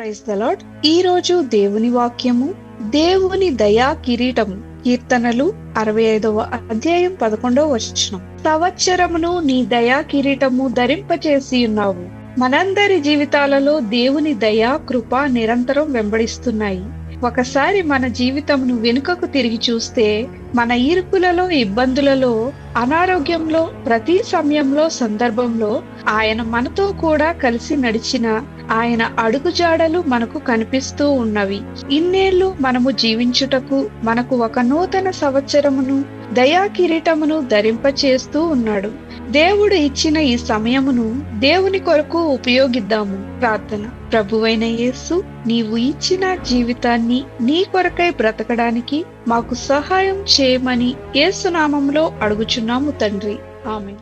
Praise the lord. ఈ రోజు దేవుని వాక్యము దేవుని దయా కిరీటము. కీర్తనలు 65వ అధ్యాయం 11వ వచనం. సంవత్సరమును నీ దయా కిరీటము ధరింపచేసి ఉన్నావు. మనందరి జీవితాలలో దేవుని దయా కృప నిరంతరం వెంబడిస్తున్నాయి. ఒకసారి మన జీవితమును వెనుకకు తిరిగి చూస్తే మన ఇరుకులలో, ఇబ్బందులలో, అనారోగ్యంలో, ప్రతి సమయంలో, సందర్భంలో ఆయన మనతో కూడా కలిసి నడిచిన ఆయన అడుగుజాడలు మనకు కనిపిస్తూ ఉన్నవి. ఇన్నేళ్లు మనము జీవించుటకు మనకు ఒక నూతన సంవత్సరమును, దయా కిరీటమును ధరింపచేస్తూ ఉన్నాడు. దేవుడు ఇచ్చిన ఈ సమయమును దేవుని కొరకు ఉపయోగిద్దాము. ప్రార్థన. ప్రభువైన యేసు, నీవు ఇచ్చిన జీవితాన్ని నీ కొరకై బ్రతకడానికి మాకు సహాయం చేయమని యేసు నామములో అడుగుచున్నాము తండ్రి. ఆమేన్.